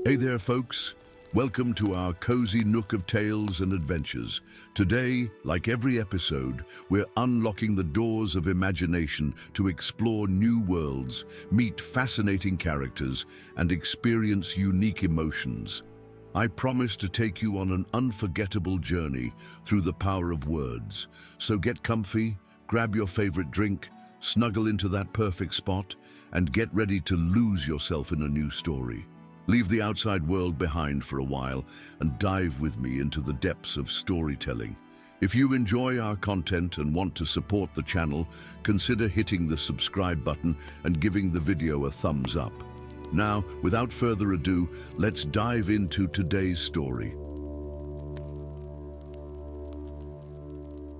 Hey there, folks. Welcome to our cozy nook of tales and adventures. Today, like every episode, we're unlocking the doors of imagination to explore new worlds, meet fascinating characters, and experience unique emotions. I promise to take you on an unforgettable journey through the power of words. So get comfy, grab your favorite drink, snuggle into that perfect spot, and get ready to lose yourself in a new story. Leave the outside world behind for a while and dive with me into the depths of storytelling. If you enjoy our content and want to support the channel, consider hitting the subscribe button and giving the video a thumbs up. Now, without further ado, let's dive into today's story.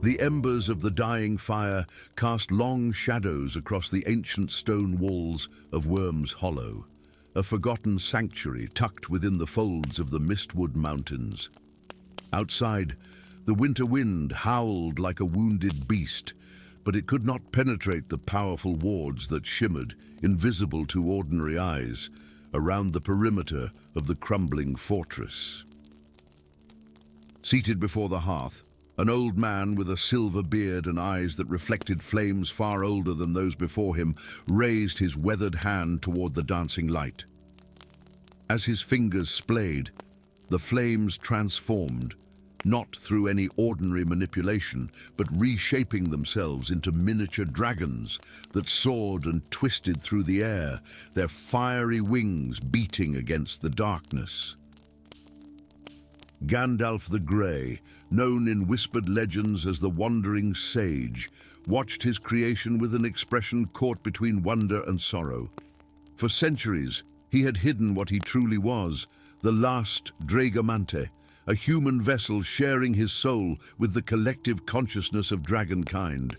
The embers of the dying fire cast long shadows across the ancient stone walls of Worm's Hollow, a forgotten sanctuary tucked within the folds of the Mistwood Mountains. Outside, the winter wind howled like a wounded beast, but it could not penetrate the powerful wards that shimmered, invisible to ordinary eyes, around the perimeter of the crumbling fortress. Seated before the hearth, an old man with a silver beard and eyes that reflected flames far older than those before him raised his weathered hand toward the dancing light. As his fingers splayed, the flames transformed, not through any ordinary manipulation, but reshaping themselves into miniature dragons that soared and twisted through the air, their fiery wings beating against the darkness. Gandalf the Grey, known in whispered legends as the Wandering Sage, watched his creation with an expression caught between wonder and sorrow. For centuries, he had hidden what he truly was, the last Dragomante, a human vessel sharing his soul with the collective consciousness of dragonkind.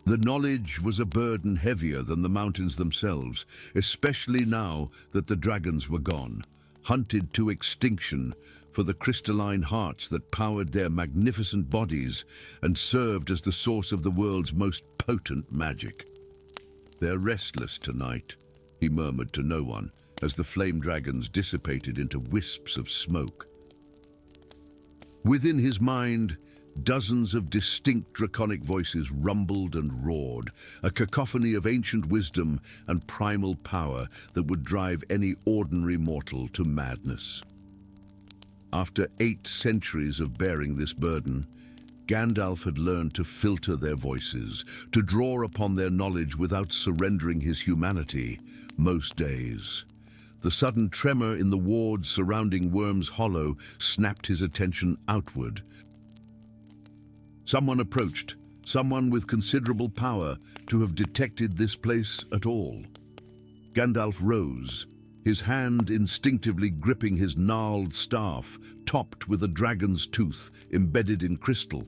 The knowledge was a burden heavier than the mountains themselves, especially now that the dragons were gone, hunted to extinction for the crystalline hearts that powered their magnificent bodies and served as the source of the world's most potent magic. "They're restless tonight," he murmured to no one, as the flame dragons dissipated into wisps of smoke. Within his mind, dozens of distinct draconic voices rumbled and roared, a cacophony of ancient wisdom and primal power that would drive any ordinary mortal to madness. After 8 centuries of bearing this burden, Gandalf had learned to filter their voices, to draw upon their knowledge without surrendering his humanity most days. The sudden tremor in the wards surrounding Worm's Hollow snapped his attention outward. Someone approached, someone with considerable power to have detected this place at all. Gandalf rose, his hand instinctively gripping his gnarled staff, topped with a dragon's tooth embedded in crystal.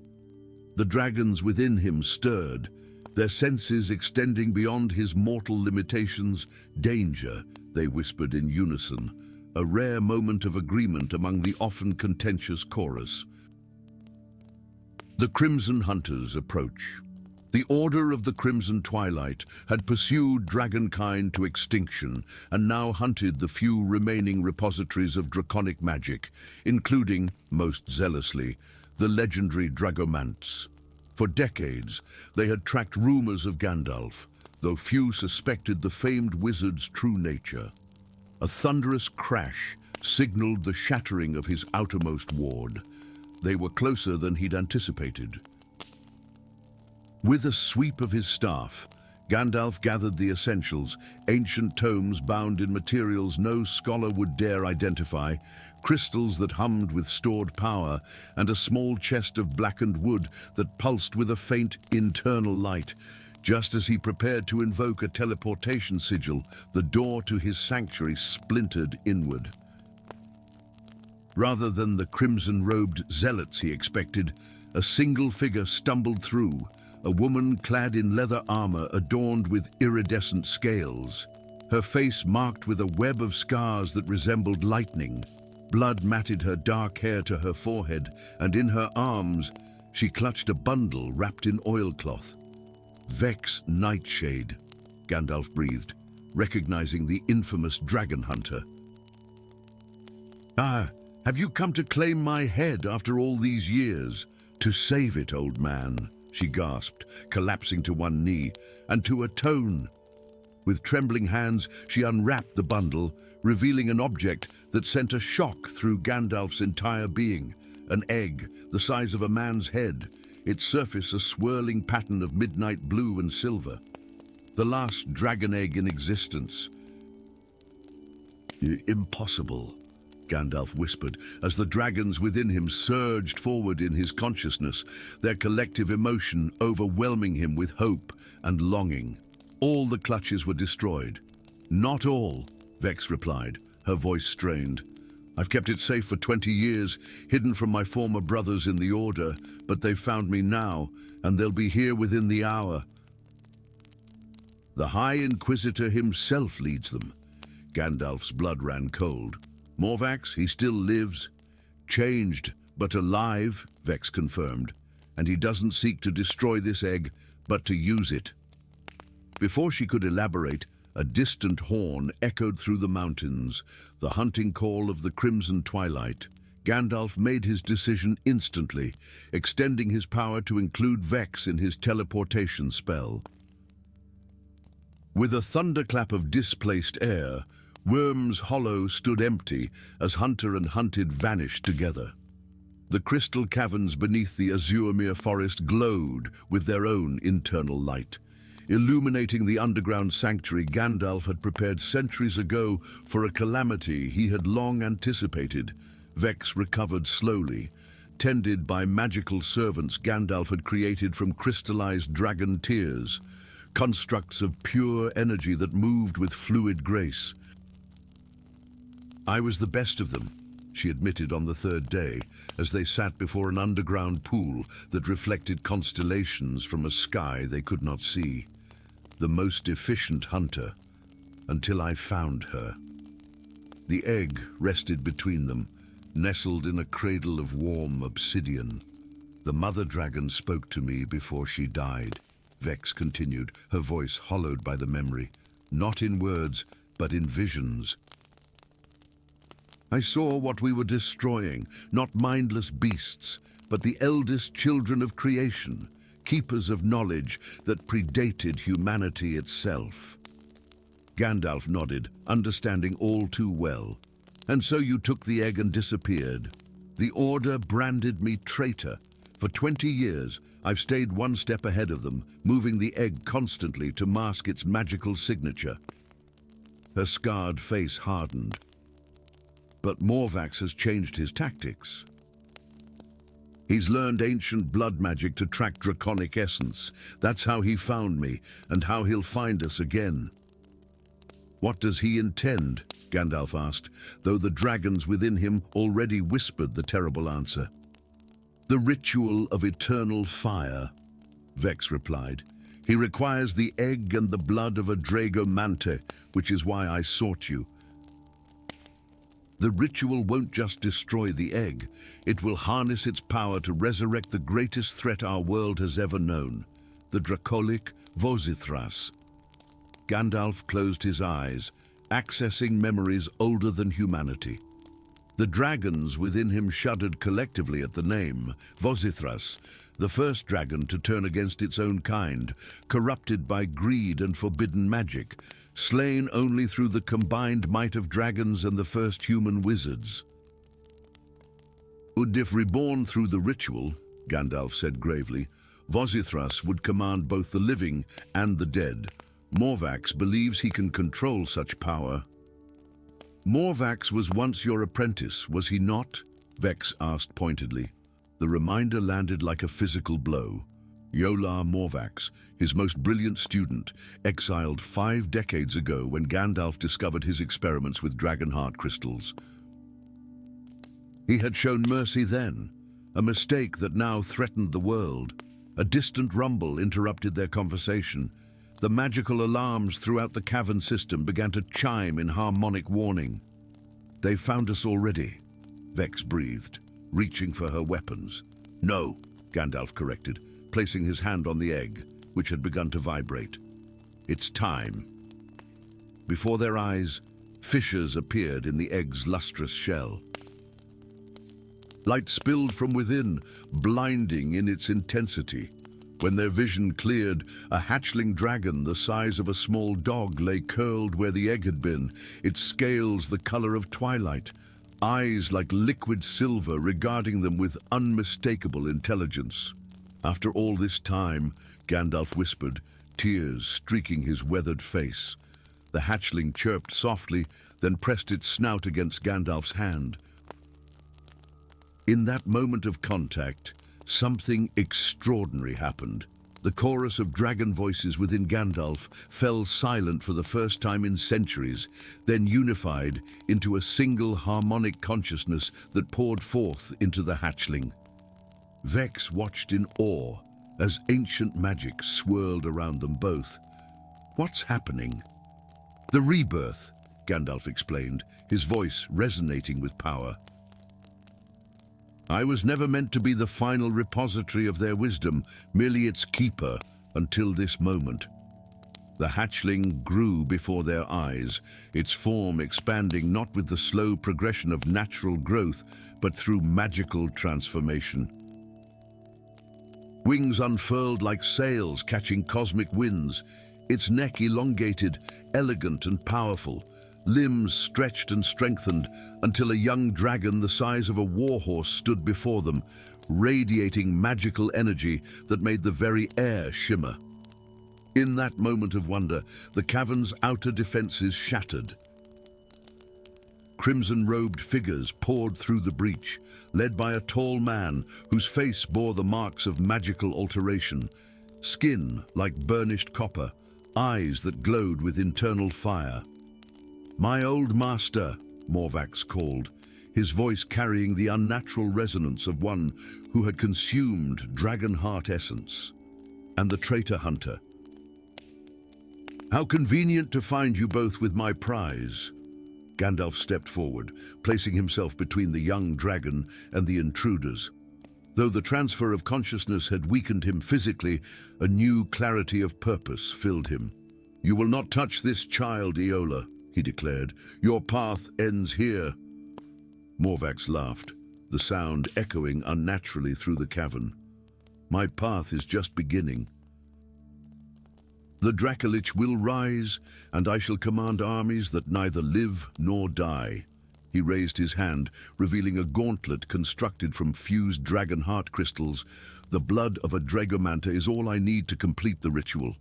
The dragons within him stirred, their senses extending beyond his mortal limitations. "Danger," they whispered in unison, a rare moment of agreement among the often contentious chorus. The Crimson Hunters approach. The Order of the Crimson Twilight had pursued dragonkind to extinction and now hunted the few remaining repositories of draconic magic, including, most zealously, the legendary Dragomantes. For decades, they had tracked rumors of Gandalf, though few suspected the famed wizard's true nature. A thunderous crash signaled the shattering of his outermost ward. They were closer than he'd anticipated. With a sweep of his staff, Gandalf gathered the essentials, ancient tomes bound in materials no scholar would dare identify, crystals that hummed with stored power, and a small chest of blackened wood that pulsed with a faint internal light. Just as he prepared to invoke a teleportation sigil, the door to his sanctuary splintered inward. Rather than the crimson-robed zealots he expected, a single figure stumbled through, a woman clad in leather armor adorned with iridescent scales. Her face marked with a web of scars that resembled lightning. Blood matted her dark hair to her forehead, and in her arms she clutched a bundle wrapped in oilcloth. "Vex Nightshade," Gandalf breathed, recognizing the infamous dragon hunter. Ah, have you come to claim my head after all these years? To save it, old man, she gasped, collapsing to one knee, and to atone. With trembling hands, she unwrapped the bundle, revealing an object that sent a shock through Gandalf's entire being. An egg, the size of a man's head, its surface a swirling pattern of midnight blue and silver. The last dragon egg in existence. Impossible, Gandalf whispered, as the dragons within him surged forward in his consciousness, their collective emotion overwhelming him with hope and longing. All the clutches were destroyed. Not all, Vex replied, her voice strained. I've kept it safe for 20 years, hidden from my former brothers in the Order, but they've found me now, and they'll be here within the hour. The High Inquisitor himself leads them. Gandalf's blood ran cold. Morvax, he still lives. Changed, but alive, Vex confirmed. And he doesn't seek to destroy this egg, but to use it. Before she could elaborate, a distant horn echoed through the mountains, the hunting call of the Crimson Twilight. Gandalf made his decision instantly, extending his power to include Vex in his teleportation spell. With a thunderclap of displaced air, Worm's Hollow stood empty as hunter and hunted vanished together. The crystal caverns beneath the Azuremere forest glowed with their own internal light, illuminating the underground sanctuary Gandalf had prepared centuries ago for a calamity he had long anticipated. Vex recovered slowly, tended by magical servants Gandalf had created from crystallized dragon tears, constructs of pure energy that moved with fluid grace. I was the best of them, she admitted on the third day, as they sat before an underground pool that reflected constellations from a sky they could not see. The most efficient hunter, until I found her. The egg rested between them, nestled in a cradle of warm obsidian. The mother dragon spoke to me before she died, Vex continued, her voice hollowed by the memory. Not in words, but in visions. I saw what we were destroying, not mindless beasts, but the eldest children of creation, keepers of knowledge that predated humanity itself. Gandalf nodded, understanding all too well. And so you took the egg and disappeared. The Order branded me traitor. For 20 years, I've stayed one step ahead of them, moving the egg constantly to mask its magical signature. Her scarred face hardened. But Morvax has changed his tactics. He's learned ancient blood magic to track draconic essence. That's how he found me, and how he'll find us again. What does he intend? Gandalf asked, though the dragons within him already whispered the terrible answer. The ritual of eternal fire, Vex replied. He requires the egg and the blood of a Dragomante, which is why I sought you. The ritual won't just destroy the egg, it will harness its power to resurrect the greatest threat our world has ever known, the Dracolic Vosithras. Gandalf closed his eyes, accessing memories older than humanity. The dragons within him shuddered collectively at the name, Vosithras, the first dragon to turn against its own kind, corrupted by greed and forbidden magic, slain only through the combined might of dragons and the first human wizards. If reborn through the ritual, Gandalf said gravely, Vosithras would command both the living and the dead. Morvax believes he can control such power. Morvax was once your apprentice, was he not? Vex asked pointedly. The reminder landed like a physical blow. Yolar Morvax, his most brilliant student, exiled 5 decades ago when Gandalf discovered his experiments with dragon heart crystals. He had shown mercy then, a mistake that now threatened the world. A distant rumble interrupted their conversation. The magical alarms throughout the cavern system began to chime in harmonic warning. They found us already, Vex breathed, reaching for her weapons. No, Gandalf corrected, placing his hand on the egg, which had begun to vibrate. It's time. Before their eyes, fissures appeared in the egg's lustrous shell. Light spilled from within, blinding in its intensity. When their vision cleared, a hatchling dragon the size of a small dog lay curled where the egg had been, its scales the color of twilight, eyes like liquid silver regarding them with unmistakable intelligence. "After all this time," Gandalf whispered, tears streaking his weathered face. The hatchling chirped softly, then pressed its snout against Gandalf's hand. In that moment of contact, something extraordinary happened. The chorus of dragon voices within Gandalf fell silent for the first time in centuries, then unified into a single harmonic consciousness that poured forth into the hatchling. Vex watched in awe as ancient magic swirled around them both. "What's happening?" "The rebirth," Gandalf explained, his voice resonating with power. "I was never meant to be the final repository of their wisdom, merely its keeper, until this moment." The hatchling grew before their eyes, its form expanding not with the slow progression of natural growth, but through magical transformation. Wings unfurled like sails catching cosmic winds, its neck elongated, elegant and powerful, limbs stretched and strengthened until a young dragon the size of a warhorse stood before them, radiating magical energy that made the very air shimmer. In that moment of wonder, the cavern's outer defenses shattered. Crimson-robed figures poured through the breach, led by a tall man whose face bore the marks of magical alteration, skin like burnished copper, eyes that glowed with internal fire. "My old master," Morvax called, his voice carrying the unnatural resonance of one who had consumed dragon heart essence. "And the traitor hunter. How convenient to find you both with my prize." Gandalf stepped forward, placing himself between the young dragon and the intruders. Though the transfer of consciousness had weakened him physically, a new clarity of purpose filled him. "You will not touch this child, Eola," he declared. "Your path ends here." Morvax laughed, the sound echoing unnaturally through the cavern. "My path is just beginning. The Dracolich will rise, and I shall command armies that neither live nor die." He raised his hand, revealing a gauntlet constructed from fused dragon heart crystals. "The blood of a Dragomante is all I need to complete the ritual."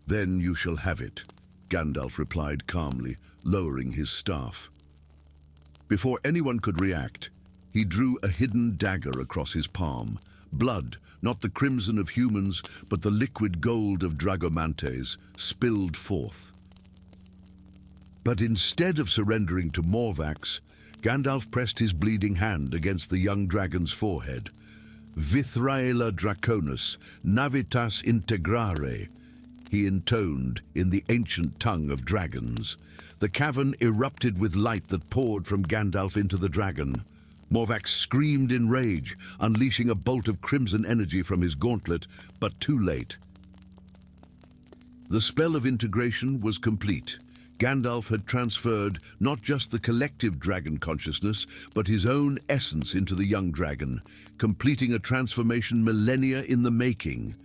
"Then you shall have it," Gandalf replied calmly, lowering his staff. Before anyone could react, he drew a hidden dagger across his palm. Blood, not the crimson of humans, but the liquid gold of Dragomantes, spilled forth. But instead of surrendering to Morvax, Gandalf pressed his bleeding hand against the young dragon's forehead. "Vithraela Draconis, navitas integrare," he intoned in the ancient tongue of dragons. The cavern erupted with light that poured from Gandalf into the dragon. Morvax screamed in rage, unleashing a bolt of crimson energy from his gauntlet, but too late. The spell of integration was complete. Gandalf had transferred not just the collective dragon consciousness, but his own essence into the young dragon, completing a transformation millennia in the making.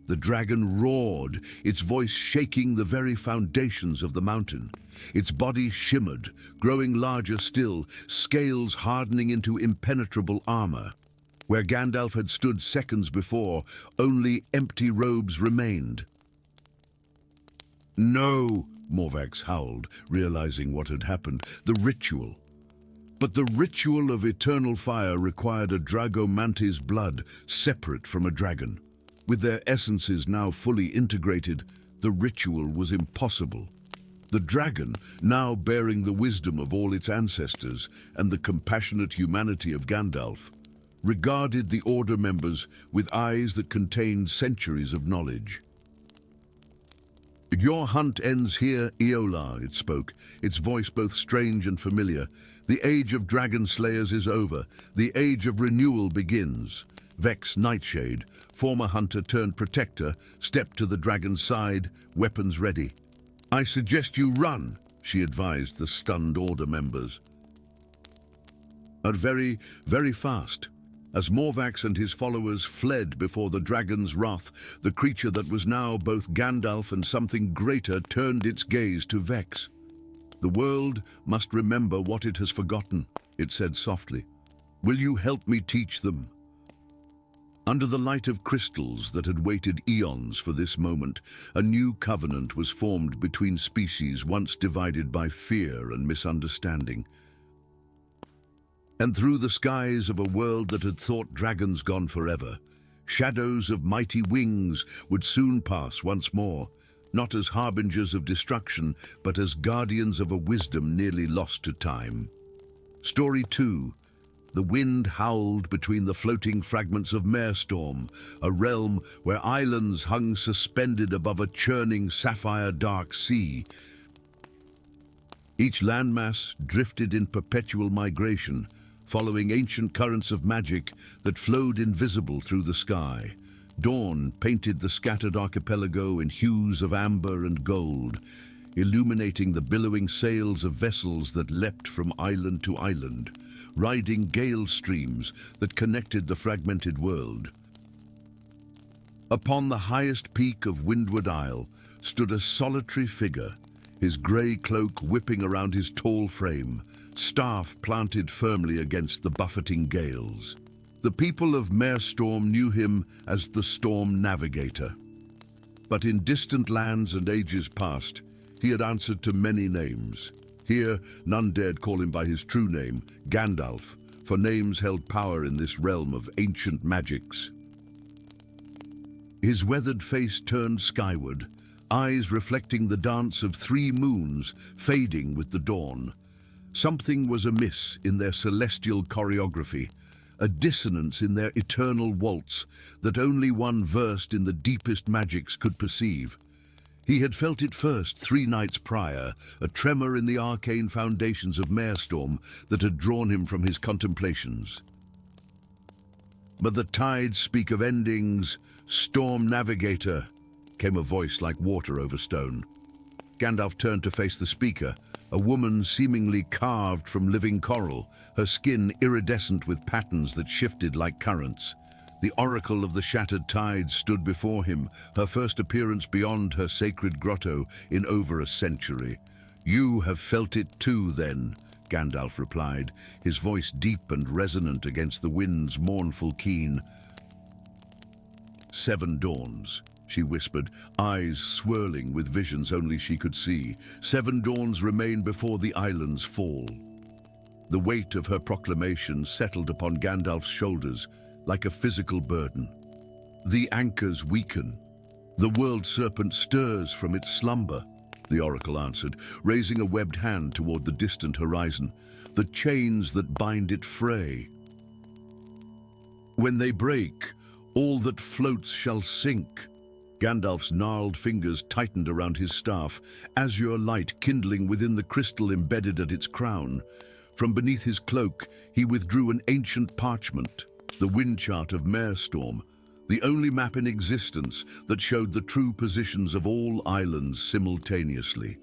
The dragon roared, its voice shaking the very foundations of the mountain. Its body shimmered, growing larger still, scales hardening into impenetrable armor. Where Gandalf had stood seconds before, only empty robes remained. "No!" Morvax howled, realizing what had happened. "The ritual." But the ritual of eternal fire required a Dragomante's blood, separate from a dragon. With their essences now fully integrated, the ritual was impossible. The dragon, now bearing the wisdom of all its ancestors and the compassionate humanity of Gandalf, regarded the Order members with eyes that contained centuries of knowledge. "Your hunt ends here, Eola," it spoke, its voice both strange and familiar. "The age of dragon slayers is over. The age of renewal begins." Vex Nightshade, former hunter turned protector, stepped to the dragon's side, weapons ready. "I suggest you run," she advised the stunned Order members. and very, very fast. As Morvax and his followers fled before the dragon's wrath, the creature that was now both Gandalf and something greater turned its gaze to Vex. "The world must remember what it has forgotten," it said softly. "Will you help me teach them?" Under the light of crystals that had waited eons for this moment, a new covenant was formed between species once divided by fear and misunderstanding. And through the skies of a world that had thought dragons gone forever, shadows of mighty wings would soon pass once more, not as harbingers of destruction, but as guardians of a wisdom nearly lost to time. Story 2. The wind howled between the floating fragments of Marestorm, a realm where islands hung suspended above a churning sapphire-dark sea. Each landmass drifted in perpetual migration, following ancient currents of magic that flowed invisible through the sky. Dawn painted the scattered archipelago in hues of amber and gold, illuminating the billowing sails of vessels that leapt from island to island, riding gale streams that connected the fragmented world. Upon the highest peak of Windward Isle stood a solitary figure, his grey cloak whipping around his tall frame, staff planted firmly against the buffeting gales. The people of Marestorm knew him as the Storm Navigator. But in distant lands and ages past, he had answered to many names. Here, none dared call him by his true name, Gandalf, for names held power in this realm of ancient magics. His weathered face turned skyward, eyes reflecting the dance of 3 moons fading with the dawn. Something was amiss in their celestial choreography, a dissonance in their eternal waltz that only one versed in the deepest magics could perceive. He had felt it first 3 nights prior, a tremor in the arcane foundations of Marestorm that had drawn him from his contemplations. "But the tides speak of endings, Storm Navigator," came a voice like water over stone. Gandalf turned to face the speaker, a woman seemingly carved from living coral, her skin iridescent with patterns that shifted like currents. The oracle of the shattered tides stood before him, her first appearance beyond her sacred grotto in over a century. "You have felt it too, then," Gandalf replied, his voice deep and resonant against the wind's mournful keen. "7 dawns," she whispered, eyes swirling with visions only she could see. 7 dawns remain before the island's fall. The weight of her proclamation settled upon Gandalf's shoulders like a physical burden. "The anchors weaken. The world serpent stirs from its slumber," the oracle answered, raising a webbed hand toward the distant horizon. "The chains that bind it fray. When they break, all that floats shall sink." Gandalf's gnarled fingers tightened around his staff, azure light kindling within the crystal embedded at its crown. From beneath his cloak, he withdrew an ancient parchment, the wind chart of Marestorm, the only map in existence that showed the true positions of all islands simultaneously,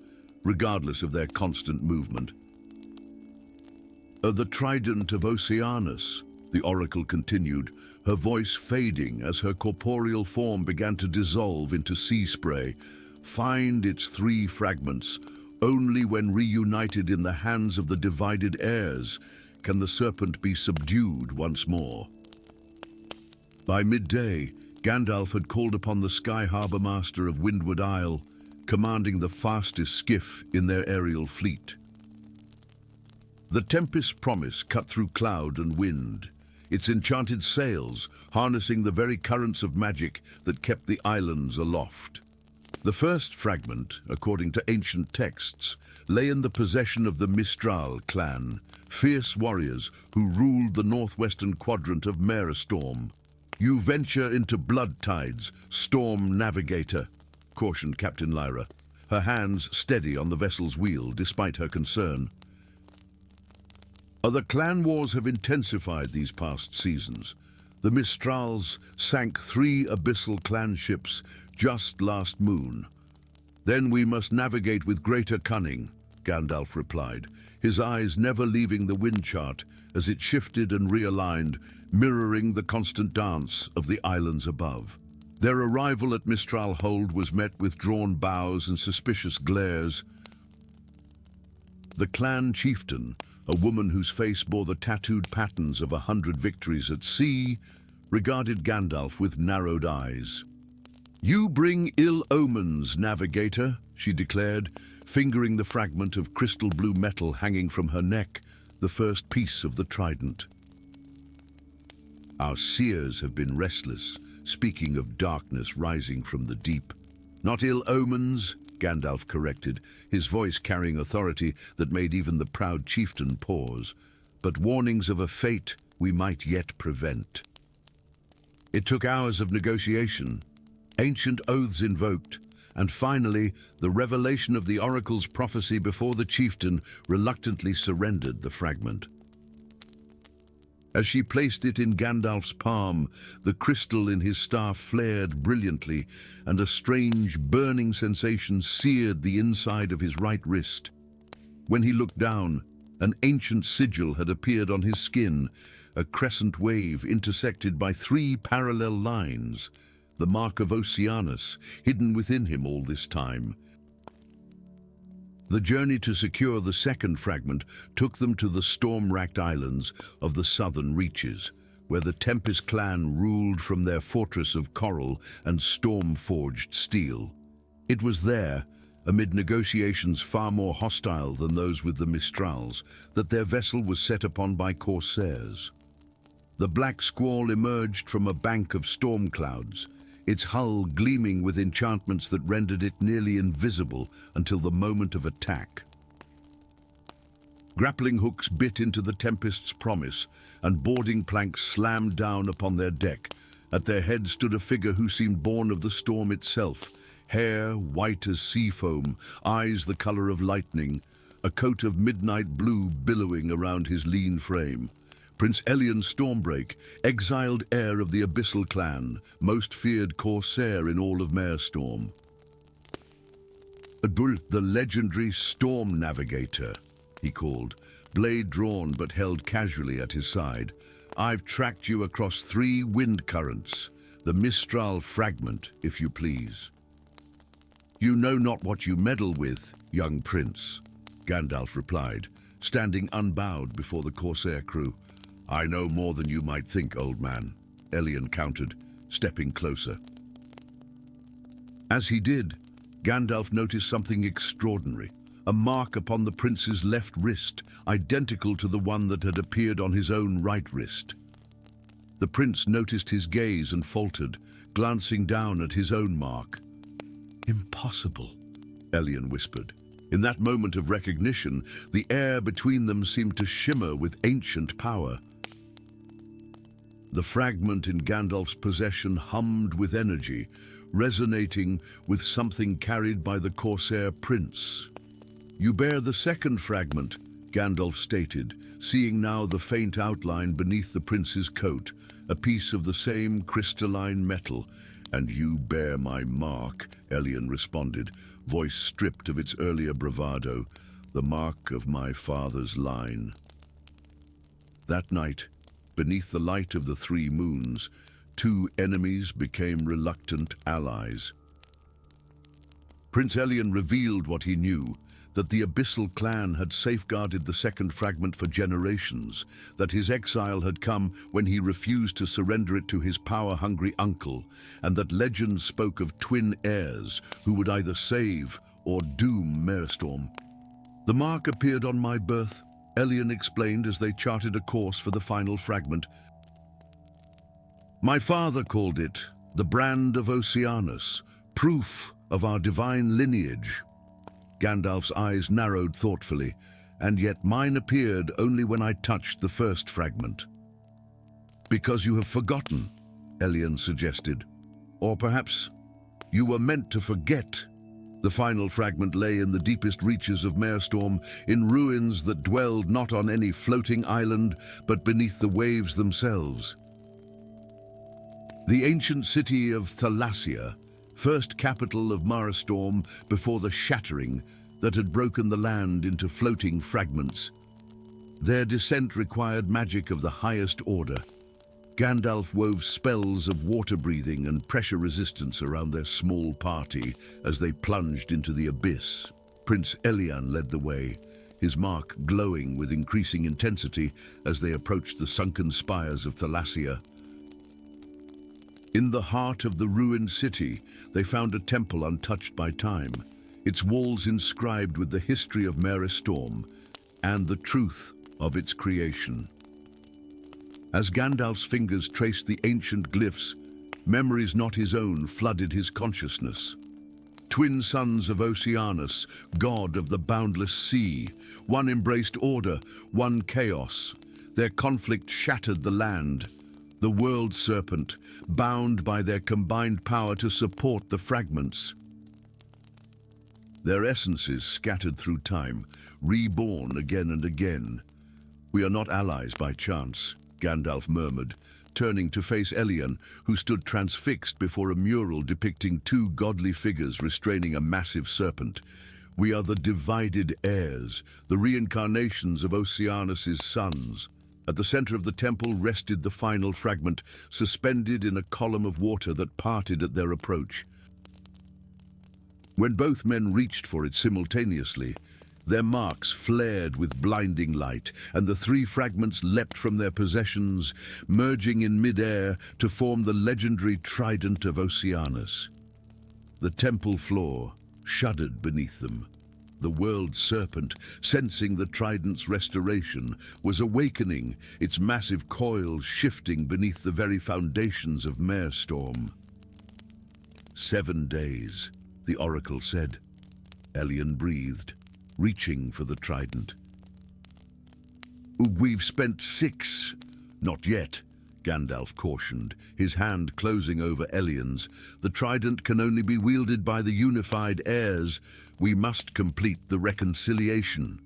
regardless of their constant movement. "The trident of Oceanus," the oracle continued, her voice fading as her corporeal form began to dissolve into sea spray. "Find its 3 fragments. Only when reunited in the hands of the divided heirs can the serpent be subdued once more." By midday, Gandalf had called upon the Sky Harbour Master of Windward Isle, commanding the fastest skiff in their aerial fleet. The Tempest's promise cut through cloud and wind, its enchanted sails harnessing the very currents of magic that kept the islands aloft. The first fragment, according to ancient texts, lay in the possession of the Mistral clan, fierce warriors who ruled the northwestern quadrant of Marestorm. "You venture into blood tides, Storm Navigator," cautioned Captain Lyra, her hands steady on the vessel's wheel despite her concern. "The clan wars have intensified these past seasons. The Mistrals sank 3 abyssal clan ships just last moon. Then we must navigate with greater cunning," Gandalf replied, his eyes never leaving the wind chart as it shifted and realigned, mirroring the constant dance of the islands above. Their arrival at Mistral Hold was met with drawn bows and suspicious glares. The clan chieftain, a woman whose face bore the tattooed patterns of 100 victories at sea, regarded Gandalf with narrowed eyes. "You bring ill omens, navigator," she declared, fingering the fragment of crystal blue metal hanging from her neck, the first piece of the trident. "Our seers have been restless, speaking of darkness rising from the deep." "Not ill omens," Gandalf corrected, his voice carrying authority that made even the proud chieftain pause, "but warnings of a fate we might yet prevent." It took hours of negotiation, ancient oaths invoked, and finally the revelation of the oracle's prophecy before the chieftain reluctantly surrendered the fragment. As she placed it in Gandalf's palm, the crystal in his staff flared brilliantly, and a strange, burning sensation seared the inside of his right wrist. When he looked down, an ancient sigil had appeared on his skin, a crescent wave intersected by 3 parallel lines, the mark of Oceanus, hidden within him all this time. The journey to secure the second fragment took them to the storm-racked islands of the southern reaches, where the Tempest clan ruled from their fortress of coral and storm-forged steel. It was there, amid negotiations far more hostile than those with the Mistrals, that their vessel was set upon by corsairs. The black squall emerged from a bank of storm clouds, its hull gleaming with enchantments that rendered it nearly invisible until the moment of attack. Grappling hooks bit into the Tempest's promise, and boarding planks slammed down upon their deck. At their head stood a figure who seemed born of the storm itself, hair white as sea foam, eyes the color of lightning, a coat of midnight blue billowing around his lean frame. Prince Elyon Stormbreak, exiled heir of the Abyssal clan, most feared corsair in all of Marestorm. Adul, the legendary storm navigator, he called, blade drawn but held casually at his side. "I've tracked you across 3 wind currents, the Mistral fragment, if you please." "You know not what you meddle with, young prince," Gandalf replied, standing unbowed before the corsair crew. "I know more than you might think, old man," Elyon countered, stepping closer. As he did, Gandalf noticed something extraordinary, a mark upon the prince's left wrist, identical to the one that had appeared on his own right wrist. The prince noticed his gaze and faltered, glancing down at his own mark. "Impossible," Elyon whispered. In that moment of recognition, the air between them seemed to shimmer with ancient power. The fragment in Gandalf's possession hummed with energy, resonating with something carried by the Corsair Prince. "You bear the second fragment," Gandalf stated, seeing now the faint outline beneath the prince's coat, a piece of the same crystalline metal. "And you bear my mark," Elyon responded, voice stripped of its earlier bravado, "the mark of my father's line." That night, beneath the light of the 3 moons, 2 enemies became reluctant allies. Prince Elyon revealed what he knew, that the Abyssal clan had safeguarded the second fragment for generations, that his exile had come when he refused to surrender it to his power-hungry uncle, and that legend spoke of twin heirs who would either save or doom Marestorm. "The mark appeared on my birth," Elyon explained as they charted a course for the final fragment. "My father called it the brand of Oceanus, proof of our divine lineage." Gandalf's eyes narrowed thoughtfully, "and yet mine appeared only when I touched the first fragment." "Because you have forgotten," Elyon suggested. "Or perhaps you were meant to forget." The final fragment lay in the deepest reaches of Marestorm, in ruins that dwelled not on any floating island, but beneath the waves themselves. The ancient city of Thalassia, first capital of Marestorm before the shattering, that had broken the land into floating fragments. Their descent required magic of the highest order. Gandalf wove spells of water breathing and pressure resistance around their small party as they plunged into the abyss. Prince Elian led the way, his mark glowing with increasing intensity as they approached the sunken spires of Thalassia. In the heart of the ruined city, they found a temple untouched by time, its walls inscribed with the history of Mare Storm and the truth of its creation. As Gandalf's fingers traced the ancient glyphs, memories not his own flooded his consciousness. Twin sons of Oceanus, god of the boundless sea, one embraced order, one chaos. Their conflict shattered the land. The world serpent, bound by their combined power to support the fragments. Their essences scattered through time, reborn again and again. "We are not allies by chance," Gandalf murmured, turning to face Elian, who stood transfixed before a mural depicting two godly figures restraining a massive serpent. "We are the divided heirs, the reincarnations of Oceanus's sons." At the center of the temple rested the final fragment, suspended in a column of water that parted at their approach. When both men reached for it simultaneously, their marks flared with blinding light, and the three fragments leapt from their possessions, merging in mid-air to form the legendary trident of Oceanus. The temple floor shuddered beneath them. The world serpent, sensing the trident's restoration, was awakening, its massive coils shifting beneath the very foundations of Mare Storm. 7 days, the oracle said. Elian breathed, reaching for the trident. "We've spent 6. "Not yet," Gandalf cautioned, his hand closing over Elian's. "The trident can only be wielded by the unified heirs. We must complete the reconciliation."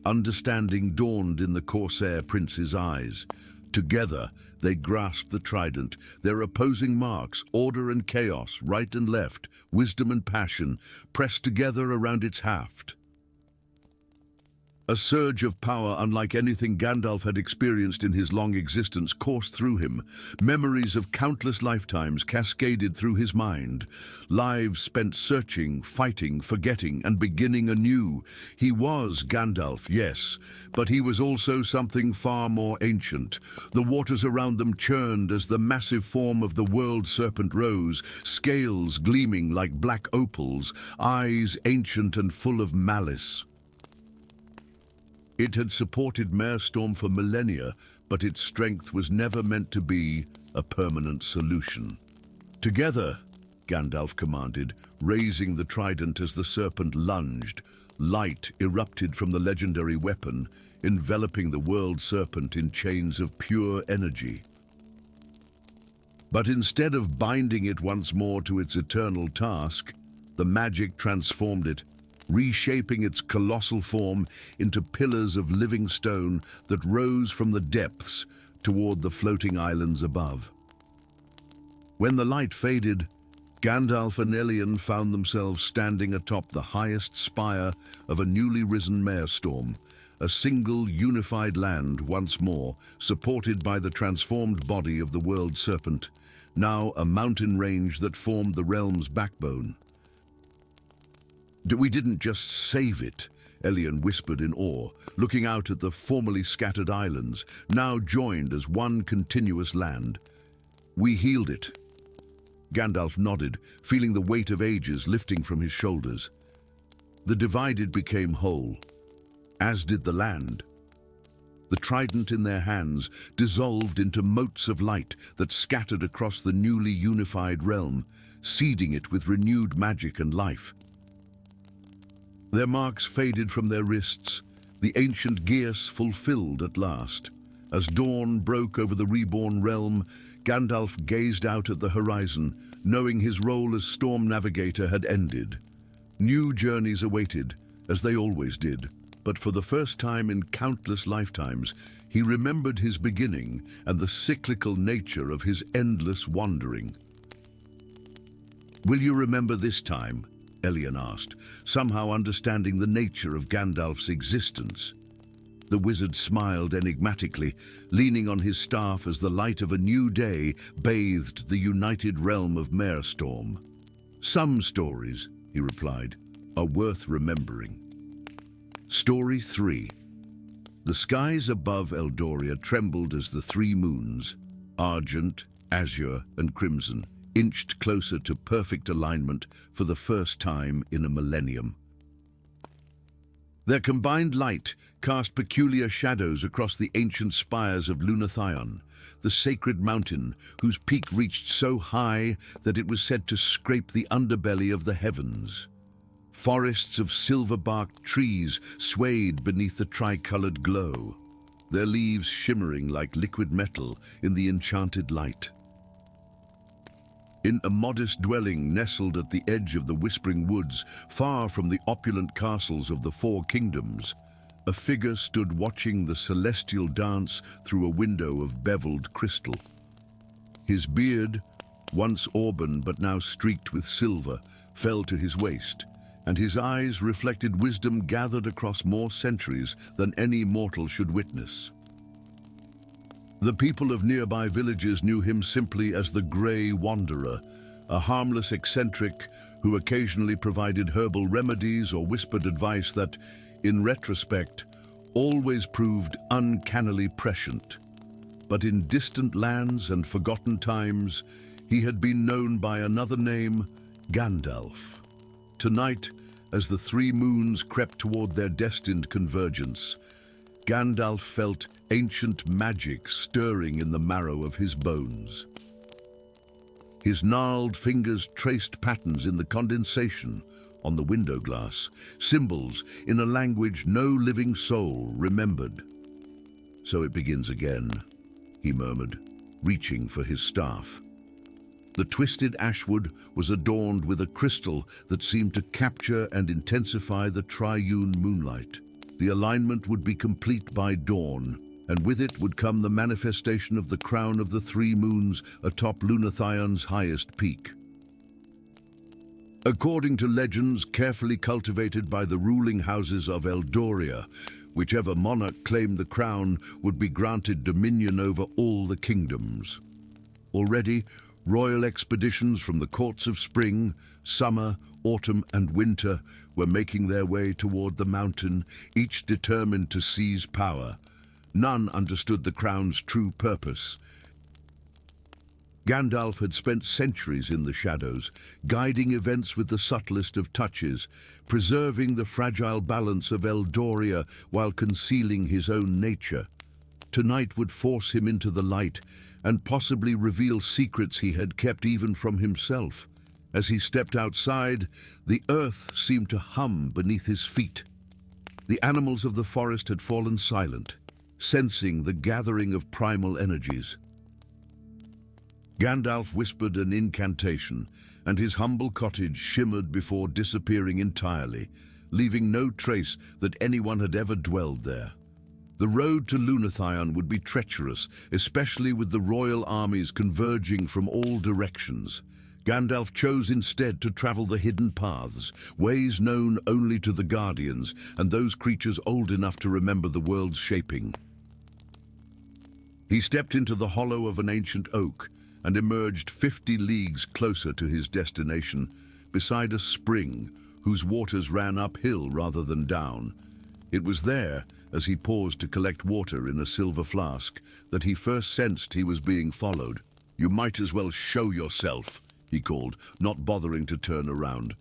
Understanding dawned in the Corsair prince's eyes. Together, they grasped the trident, their opposing marks, order and chaos, right and left, wisdom and passion, pressed together around its haft. A surge of power unlike anything Gandalf had experienced in his long existence coursed through him. Memories of countless lifetimes cascaded through his mind. Lives spent searching, fighting, forgetting, and beginning anew. He was Gandalf, yes, but he was also something far more ancient. The waters around them churned as the massive form of the world serpent rose, scales gleaming like black opals, eyes ancient and full of malice. It had supported Mare Storm for millennia, but its strength was never meant to be a permanent solution. "Together," Gandalf commanded, raising the trident as the serpent lunged. Light erupted from the legendary weapon, enveloping the world serpent in chains of pure energy. But instead of binding it once more to its eternal task, the magic transformed it, reshaping its colossal form into pillars of living stone that rose from the depths toward the floating islands above. When the light faded, Gandalf and Elian found themselves standing atop the highest spire of a newly risen Mare Storm, a single unified land once more, supported by the transformed body of the world serpent, now a mountain range that formed the realm's backbone. "We didn't just save it," Elian whispered in awe, looking out at the formerly scattered islands, now joined as one continuous land. "We healed it." Gandalf nodded, feeling the weight of ages lifting from his shoulders. The divided became whole, as did the land. The trident in their hands dissolved into motes of light that scattered across the newly unified realm, seeding it with renewed magic and life. Their marks faded from their wrists, the ancient geas fulfilled at last. As dawn broke over the reborn realm, Gandalf gazed out at the horizon, knowing his role as storm navigator had ended. New journeys awaited, as they always did, but for the first time in countless lifetimes, he remembered his beginning and the cyclical nature of his endless wandering. "Will you remember this time?" Elian asked, somehow understanding the nature of Gandalf's existence. The wizard smiled enigmatically, leaning on his staff as the light of a new day bathed the united realm of Marestorm. "Some stories," he replied, "are worth remembering." Story 3. The skies above Eldoria trembled as the three moons, argent, azure, and crimson, inched closer to perfect alignment for the first time in a millennium. Their combined light cast peculiar shadows across the ancient spires of Lunathion, the sacred mountain whose peak reached so high that it was said to scrape the underbelly of the heavens. Forests of silver-barked trees swayed beneath the tricolored glow, their leaves shimmering like liquid metal in the enchanted light. In a modest dwelling nestled at the edge of the Whispering Woods, far from the opulent castles of the Four Kingdoms, a figure stood watching the celestial dance through a window of beveled crystal. His beard, once auburn but now streaked with silver, fell to his waist, and his eyes reflected wisdom gathered across more centuries than any mortal should witness. The people of nearby villages knew him simply as the Grey Wanderer, a harmless eccentric who occasionally provided herbal remedies or whispered advice that, in retrospect, always proved uncannily prescient. But in distant lands and forgotten times, he had been known by another name, Gandalf. Tonight, as the three moons crept toward their destined convergence, Gandalf felt ancient magic stirring in the marrow of his bones. His gnarled fingers traced patterns in the condensation on the window glass, symbols in a language no living soul remembered. "So it begins again," he murmured, reaching for his staff. The twisted ashwood was adorned with a crystal that seemed to capture and intensify the triune moonlight. The alignment would be complete by dawn, and with it would come the manifestation of the crown of the three moons atop Lunathion's highest peak. According to legends carefully cultivated by the ruling houses of Eldoria, whichever monarch claimed the crown would be granted dominion over all the kingdoms. Already, royal expeditions from the courts of spring, summer, autumn, and winter were making their way toward the mountain, each determined to seize power. None understood the crown's true purpose. Gandalf had spent centuries in the shadows, guiding events with the subtlest of touches, preserving the fragile balance of Eldoria while concealing his own nature. Tonight would force him into the light and possibly reveal secrets he had kept even from himself. As he stepped outside, the earth seemed to hum beneath his feet. The animals of the forest had fallen silent, sensing the gathering of primal energies. Gandalf whispered an incantation, and his humble cottage shimmered before disappearing entirely, leaving no trace that anyone had ever dwelled there. The road to Lunathion would be treacherous, especially with the royal armies converging from all directions. Gandalf chose instead to travel the hidden paths, ways known only to the Guardians and those creatures old enough to remember the world's shaping. He stepped into the hollow of an ancient oak and emerged 50 leagues closer to his destination, beside a spring whose waters ran uphill rather than down. It was there, as he paused to collect water in a silver flask, that he first sensed he was being followed. "You might as well show yourself," he called, not bothering to turn around.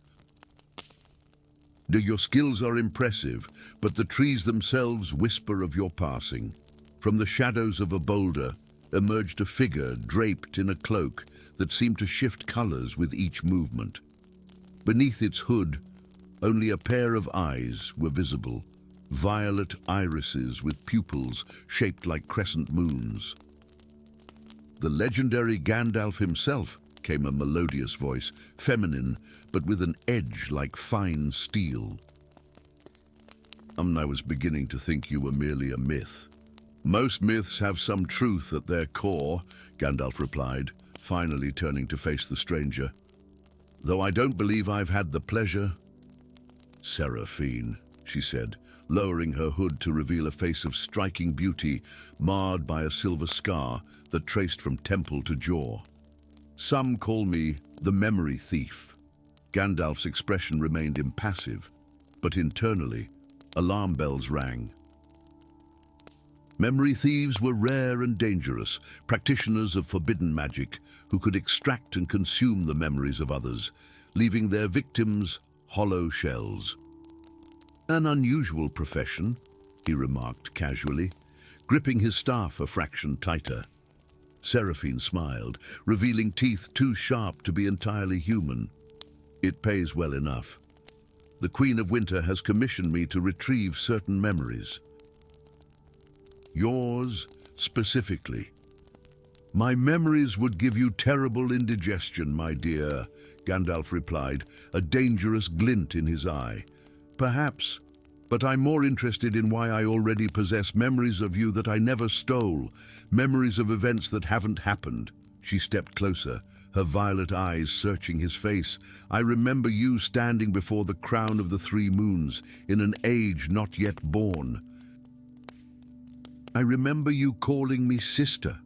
"Your skills are impressive, but the trees themselves whisper of your passing." From the shadows of a boulder emerged a figure draped in a cloak that seemed to shift colors with each movement. Beneath its hood, only a pair of eyes were visible, violet irises with pupils shaped like crescent moons. "The legendary Gandalf himself," came a melodious voice, feminine, but with an edge like fine steel. "I was beginning to think you were merely a myth." "Most myths have some truth at their core," Gandalf replied, finally turning to face the stranger. though I don't believe I've had the pleasure. Seraphine, she said, lowering her hood to reveal a face of striking beauty, marred by a silver scar that traced from temple to jaw. Some call me the memory thief. Gandalf's expression remained impassive, but internally, alarm bells rang. Memory thieves were rare and dangerous, practitioners of forbidden magic who could extract and consume the memories of others, leaving their victims hollow shells. An unusual profession, he remarked casually, gripping his staff a fraction tighter. Seraphine smiled, revealing teeth too sharp to be entirely human. It pays well enough. The Queen of Winter has commissioned me to retrieve certain memories. Yours, specifically. My memories would give you terrible indigestion, my dear, Gandalf replied, a dangerous glint in his eye. Perhaps, but I'm more interested in why I already possess memories of you that I never stole, memories of events that haven't happened. She stepped closer, her violet eyes searching his face. I remember you standing before the crown of the three moons, in an age not yet born. I remember you calling me sister.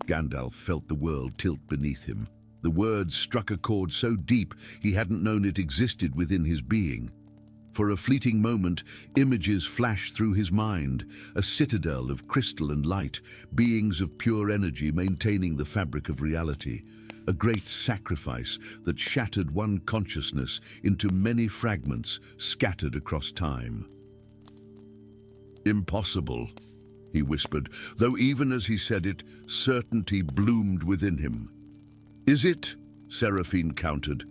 Gandalf felt the world tilt beneath him. The words struck a chord so deep he hadn't known it existed within his being. For a fleeting moment, images flashed through his mind, a citadel of crystal and light, beings of pure energy maintaining the fabric of reality, a great sacrifice that shattered one consciousness into many fragments scattered across time. Impossible, he whispered, though even as he said it, certainty bloomed within him. Is it? Seraphine countered.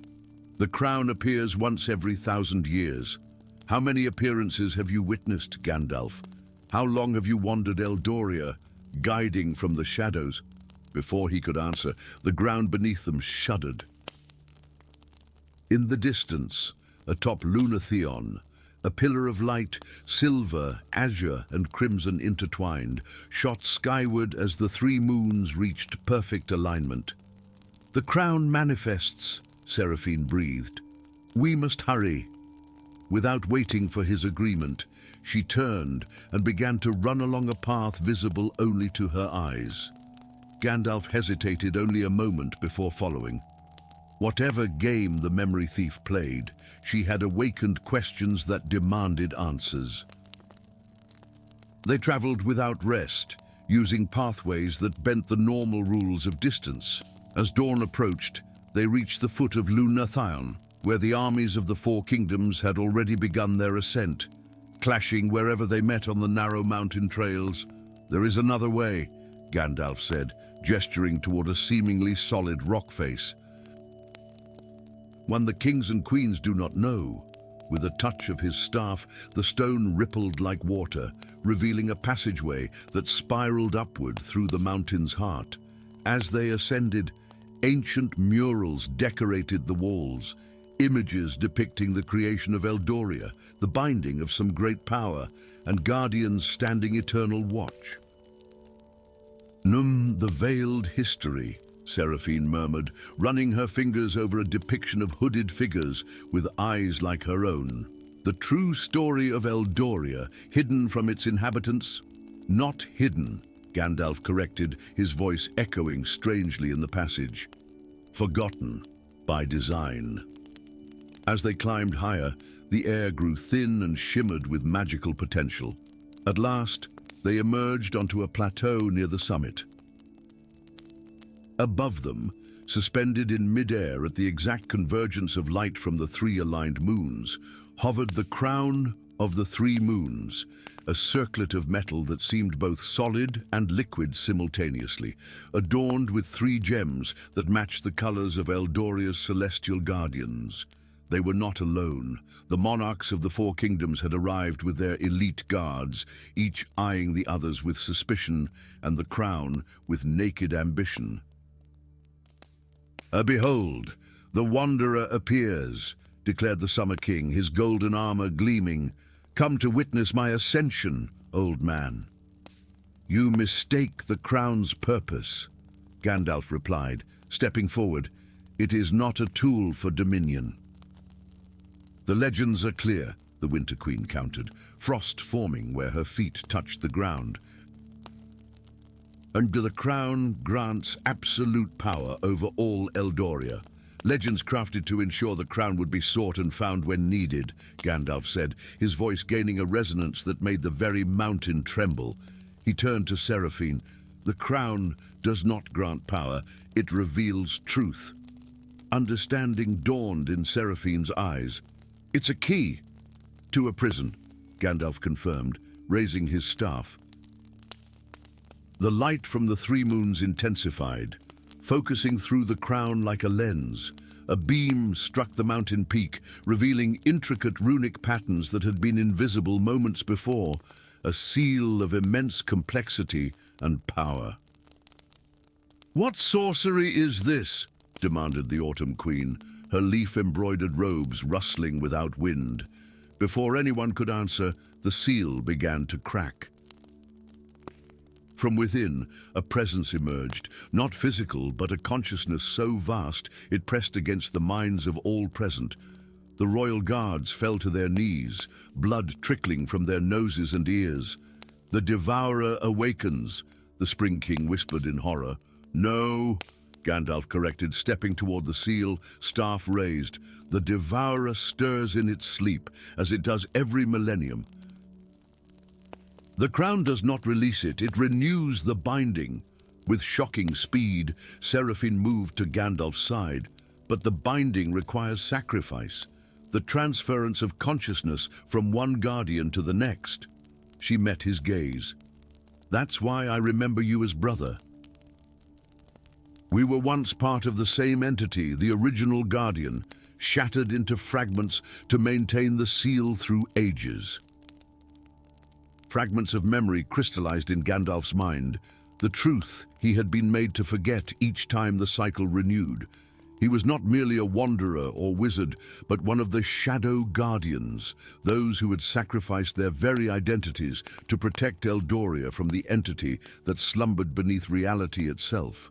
The crown appears once every 1,000 years. How many appearances have you witnessed, Gandalf? How long have you wandered Eldoria, guiding from the shadows? Before he could answer, the ground beneath them shuddered. In the distance, atop Lunatheon, a pillar of light, silver, azure, and crimson intertwined, shot skyward as the three moons reached perfect alignment. The crown manifests, Seraphine breathed. We must hurry. Without waiting for his agreement, she turned and began to run along a path visible only to her eyes. Gandalf hesitated only a moment before following. Whatever game the memory thief played, she had awakened questions that demanded answers. They traveled without rest, using pathways that bent the normal rules of distance. As dawn approached, they reached the foot of Lunatheon, where the armies of the Four Kingdoms had already begun their ascent, clashing wherever they met on the narrow mountain trails. There is another way, Gandalf said, gesturing toward a seemingly solid rock face. One the kings and queens do not know. With a touch of his staff, the stone rippled like water, revealing a passageway that spiraled upward through the mountain's heart. As they ascended, ancient murals decorated the walls, images depicting the creation of Eldoria, the binding of some great power, and guardians standing eternal watch. The veiled history, Seraphine murmured, running her fingers over a depiction of hooded figures with eyes like her own. The true story of Eldoria, hidden from its inhabitants? Not hidden, Gandalf corrected, his voice echoing strangely in the passage. Forgotten, by design. As they climbed higher, the air grew thin and shimmered with magical potential. At last, they emerged onto a plateau near the summit. Above them, suspended in mid-air at the exact convergence of light from the three aligned moons, hovered the crown of the three moons, a circlet of metal that seemed both solid and liquid simultaneously, adorned with three gems that matched the colors of Eldoria's celestial guardians. They were not alone. The monarchs of the Four Kingdoms had arrived with their elite guards, each eyeing the others with suspicion and the crown with naked ambition. Behold, the Wanderer appears, declared the Summer King, his golden armor gleaming. Come to witness my ascension, old man. You mistake the crown's purpose, Gandalf replied, stepping forward. It is not a tool for dominion. The legends are clear, the Winter Queen countered, frost forming where her feet touched the ground. And the crown grants absolute power over all Eldoria. Legends crafted to ensure the crown would be sought and found when needed, Gandalf said, his voice gaining a resonance that made the very mountain tremble. He turned to Seraphine. The crown does not grant power, it reveals truth. Understanding dawned in Seraphine's eyes. It's a key to a prison, Gandalf confirmed, raising his staff. The light from the three moons intensified, focusing through the crown like a lens. A beam struck the mountain peak, revealing intricate runic patterns that had been invisible moments before, a seal of immense complexity and power. "What sorcery is this?" demanded the Autumn Queen, her leaf-embroidered robes rustling without wind. Before anyone could answer, the seal began to crack. From within, a presence emerged, not physical, but a consciousness so vast it pressed against the minds of all present. The royal guards fell to their knees, blood trickling from their noses and ears. "The Devourer awakens," the Spring King whispered in horror. "No," Gandalf corrected, stepping toward the seal, staff raised. "The Devourer stirs in its sleep, as it does every millennium. The crown does not release it, it renews the binding." With shocking speed, Seraphine moved to Gandalf's side. But the binding requires sacrifice, the transference of consciousness from one guardian to the next. She met his gaze. "That's why I remember you as brother. We were once part of the same entity, the original guardian, shattered into fragments to maintain the seal through ages." Fragments of memory crystallized in Gandalf's mind, the truth he had been made to forget each time the cycle renewed. He was not merely a wanderer or wizard, but one of the Shadow Guardians, those who had sacrificed their very identities to protect Eldoria from the entity that slumbered beneath reality itself.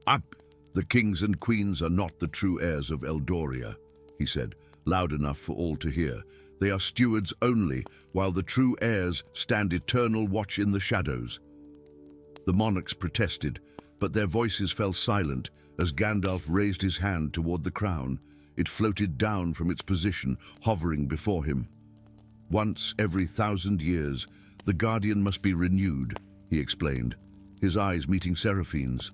"Up! The kings and queens are not the true heirs of Eldoria," he said, loud enough for all to hear. "They are stewards only, while the true heirs stand eternal watch in the shadows." The monarchs protested, but their voices fell silent as Gandalf raised his hand toward the crown. It floated down from its position, hovering before him. "Once every 1,000 years, the Guardian must be renewed," he explained, his eyes meeting Seraphine's.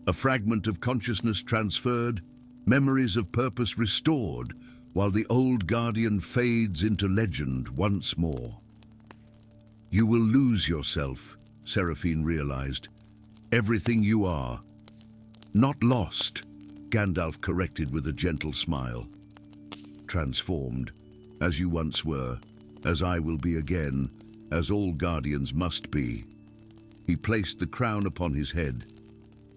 "A fragment of consciousness transferred, memories of purpose restored, while the old Guardian fades into legend once more." "You will lose yourself," Seraphine realized. "Everything you are." "Not lost," Gandalf corrected with a gentle smile. "Transformed, as you once were, as I will be again, as all Guardians must be." He placed the crown upon his head.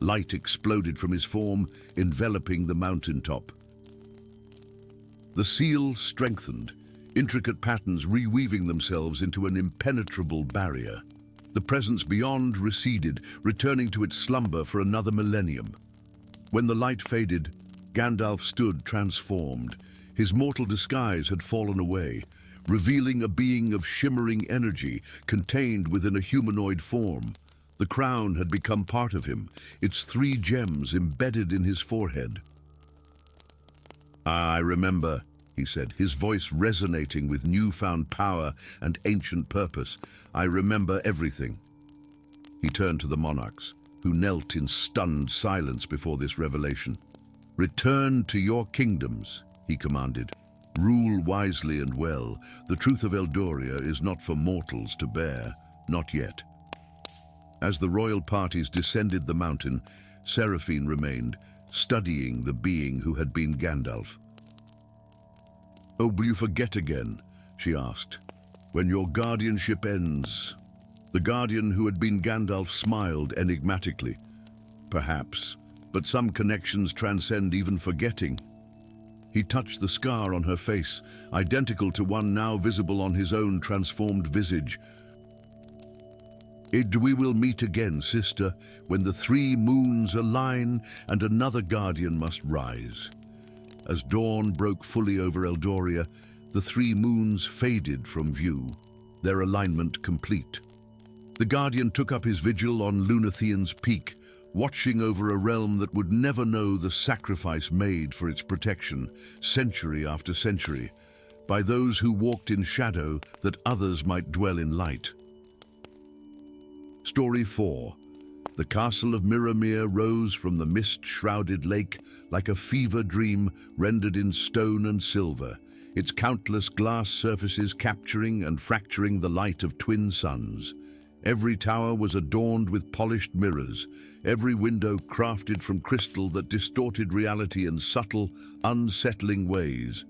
Light exploded from his form, enveloping the mountaintop. The seal strengthened, intricate patterns reweaving themselves into an impenetrable barrier. The presence beyond receded, returning to its slumber for another millennium. When the light faded, Gandalf stood transformed. His mortal disguise had fallen away, revealing a being of shimmering energy contained within a humanoid form. The crown had become part of him, its 3 gems embedded in his forehead. "I remember," he said, his voice resonating with newfound power and ancient purpose. "I remember everything." He turned to the monarchs, who knelt in stunned silence before this revelation. "Return to your kingdoms," he commanded. "Rule wisely and well. The truth of Eldoria is not for mortals to bear, not yet." As the royal parties descended the mountain, Seraphine remained, studying the being who had been Gandalf. "Oh, will you forget again?" she asked. "When your guardianship ends." The guardian who had been Gandalf smiled enigmatically. "Perhaps, but some connections transcend even forgetting." He touched the scar on her face, identical to one now visible on his own transformed visage. We will meet again, sister, when the three moons align and another guardian must rise. As dawn broke fully over Eldoria, the three moons faded from view, their alignment complete. The guardian took up his vigil on Lunathian's peak, watching over a realm that would never know the sacrifice made for its protection, century after century, by those who walked in shadow that others might dwell in light. Story 4. The castle of Miramir rose from the mist-shrouded lake like a fever dream rendered in stone and silver, its countless glass surfaces capturing and fracturing the light of twin suns. Every tower was adorned with polished mirrors, every window crafted from crystal that distorted reality in subtle, unsettling ways.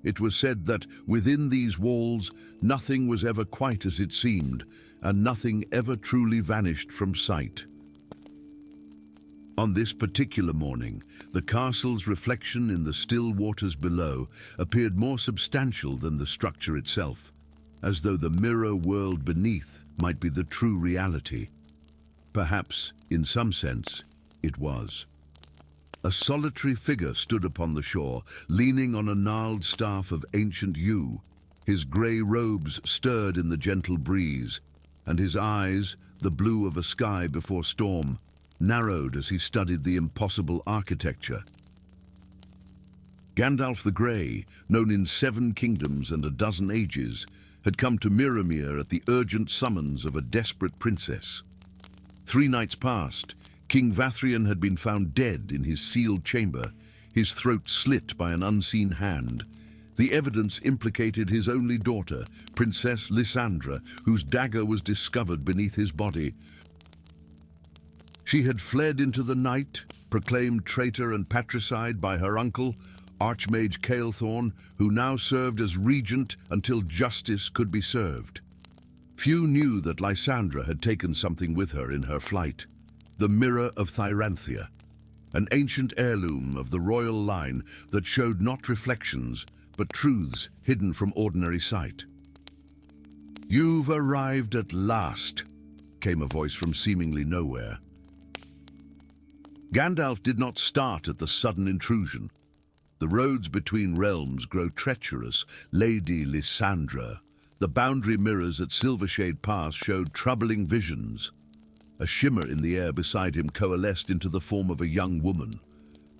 It was said that within these walls, nothing was ever quite as it seemed, and nothing ever truly vanished from sight. On this particular morning, the castle's reflection in the still waters below appeared more substantial than the structure itself, as though the mirror world beneath might be the true reality. Perhaps, in some sense, it was. A solitary figure stood upon the shore, leaning on a gnarled staff of ancient yew. His grey robes stirred in the gentle breeze, and his eyes, the blue of a sky before storm, narrowed as he studied the impossible architecture. Gandalf the Grey, known in 7 kingdoms and a dozen ages, had come to Miramir at the urgent summons of a desperate princess. 3 nights past, King Vathrian had been found dead in his sealed chamber, his throat slit by an unseen hand. The evidence implicated his only daughter, Princess Lysandra, whose dagger was discovered beneath his body. She had fled into the night, proclaimed traitor and patricide by her uncle, Archmage Kael'thorn, who now served as regent until justice could be served. Few knew that Lysandra had taken something with her in her flight: the Mirror of Thyranthia, an ancient heirloom of the royal line that showed not reflections, but truths hidden from ordinary sight. "You've arrived at last," came a voice from seemingly nowhere. Gandalf did not start at the sudden intrusion. The roads between realms grow treacherous. Lady Lysandra. The boundary mirrors at Silvershade Pass showed troubling visions. A shimmer in the air beside him coalesced into the form of a young woman.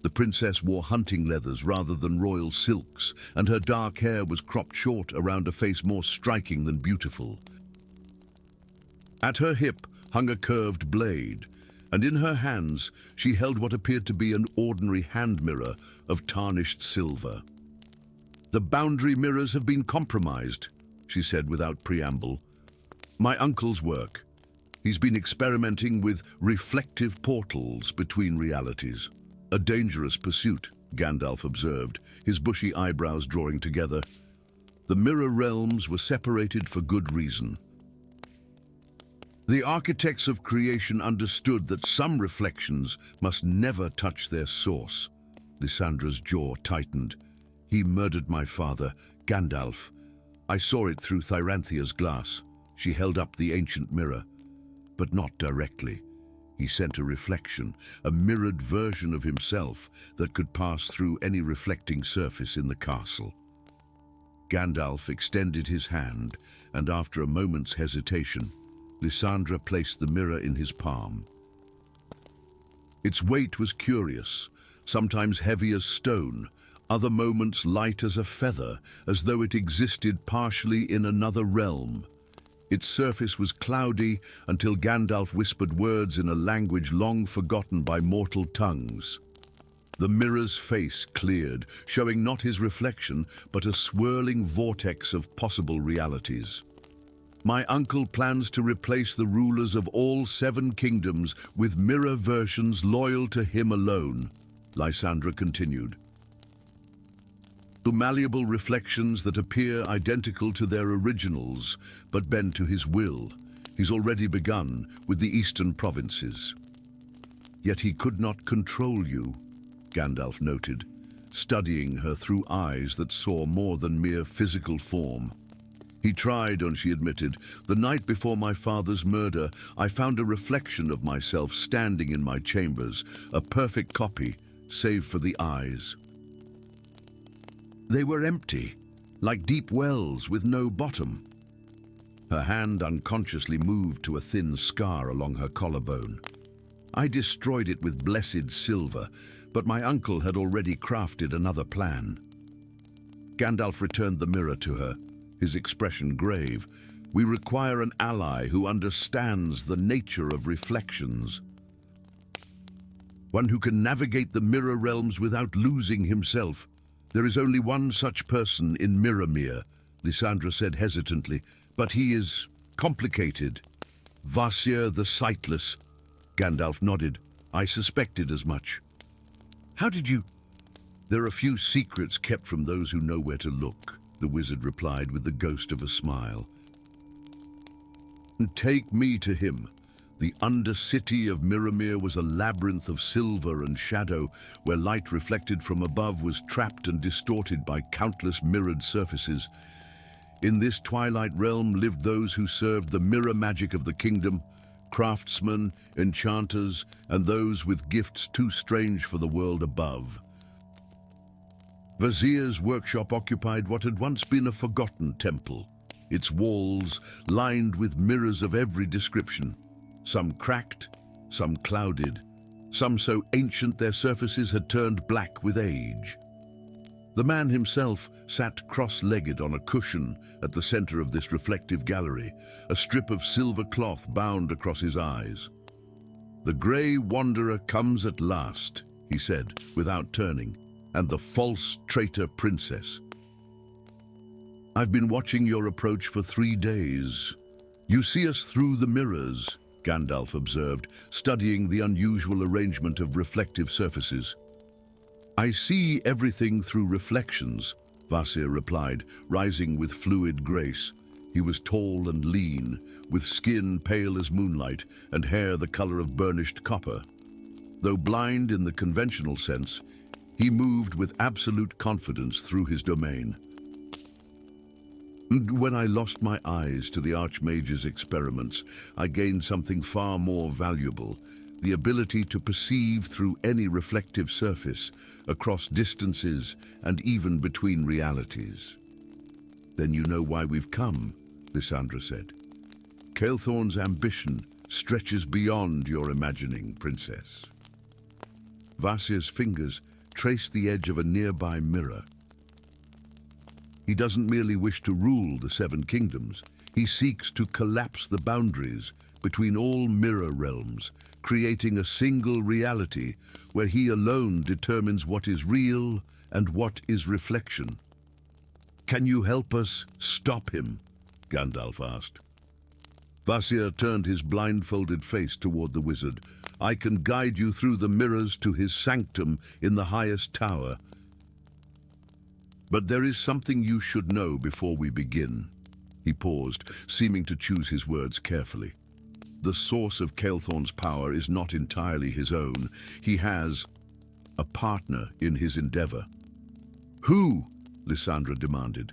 The princess wore hunting leathers rather than royal silks, and her dark hair was cropped short around a face more striking than beautiful. At her hip hung a curved blade, and in her hands she held what appeared to be an ordinary hand mirror of tarnished silver. "The boundary mirrors have been compromised," she said without preamble. "My uncle's work. He's been experimenting with reflective portals between realities." "A dangerous pursuit," Gandalf observed, his bushy eyebrows drawing together. The mirror realms were separated for good reason. The architects of creation understood that some reflections must never touch their source. Lysandra's jaw tightened. "He murdered my father, Gandalf. I saw it through Thyranthia's glass." She held up the ancient mirror. "But not directly. He sent a reflection, a mirrored version of himself that could pass through any reflecting surface in the castle." Gandalf extended his hand, and after a moment's hesitation, Lysandra placed the mirror in his palm. Its weight was curious, sometimes heavy as stone, other moments light as a feather, as though it existed partially in another realm. Its surface was cloudy until Gandalf whispered words in a language long forgotten by mortal tongues. The mirror's face cleared, showing not his reflection, but a swirling vortex of possible realities. "My uncle plans to replace the rulers of all 7 kingdoms with mirror versions loyal to him alone," Lysandra continued. "Malleable reflections that appear identical to their originals, but bend to his will. He's already begun with the eastern provinces." "Yet he could not control you," Gandalf noted, studying her through eyes that saw more than mere physical form. He tried, and she admitted. The night before my father's murder, I found a reflection of myself standing in my chambers, a perfect copy, save for the eyes. They were empty, like deep wells with no bottom. Her hand unconsciously moved to a thin scar along her collarbone. I destroyed it with blessed silver, but my uncle had already crafted another plan. Gandalf returned the mirror to her, his expression grave. We require an ally who understands the nature of reflections. One who can navigate the mirror realms without losing himself. There is only one such person in Miramir, Lysandra said hesitantly, but he is complicated. Kvasir the Sightless. Gandalf nodded. I suspected as much. How did you... There are few secrets kept from those who know where to look, the wizard replied with the ghost of a smile. Take me to him. The undercity of Miramir was a labyrinth of silver and shadow, where light reflected from above was trapped and distorted by countless mirrored surfaces. In this twilight realm lived those who served the mirror magic of the kingdom, craftsmen, enchanters, and those with gifts too strange for the world above. Kvasir's workshop occupied what had once been a forgotten temple, its walls lined with mirrors of every description, some cracked, some clouded, some so ancient their surfaces had turned black with age. The man himself sat cross-legged on a cushion at the center of this reflective gallery, a strip of silver cloth bound across his eyes. The grey wanderer comes at last, he said, without turning, and the false traitor princess. I've been watching your approach for 3 days. You see us through the mirrors, Gandalf observed, studying the unusual arrangement of reflective surfaces. I see everything through reflections, Kvasir replied, rising with fluid grace. He was tall and lean, with skin pale as moonlight and hair the color of burnished copper. Though blind in the conventional sense, he moved with absolute confidence through his domain. And when I lost my eyes to the Archmage's experiments, I gained something far more valuable, the ability to perceive through any reflective surface, across distances and even between realities. Then you know why we've come, Lysandra said. Kael'thorn's ambition stretches beyond your imagining, Princess. Kvasir's fingers traced the edge of a nearby mirror. He doesn't merely wish to rule the Seven Kingdoms. He seeks to collapse the boundaries between all mirror realms, creating a single reality where he alone determines what is real and what is reflection. Can you help us stop him? Gandalf asked. Kvasir turned his blindfolded face toward the wizard. I can guide you through the mirrors to his sanctum in the highest tower. But there is something you should know before we begin. He paused, seeming to choose his words carefully. The source of Kael'thorn's power is not entirely his own. He has a partner in his endeavor. Who? Lysandra demanded.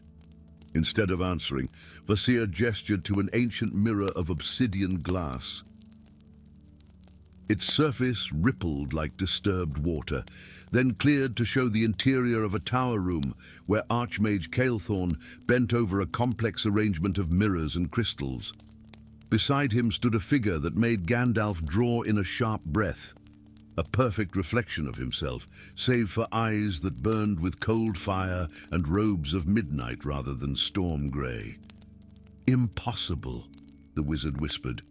Instead of answering, Kvasir gestured to an ancient mirror of obsidian glass. Its surface rippled like disturbed water, then cleared to show the interior of a tower room where Archmage Kael'thorn bent over a complex arrangement of mirrors and crystals. Beside him stood a figure that made Gandalf draw in a sharp breath, a perfect reflection of himself, save for eyes that burned with cold fire and robes of midnight rather than storm grey. Impossible, the wizard whispered.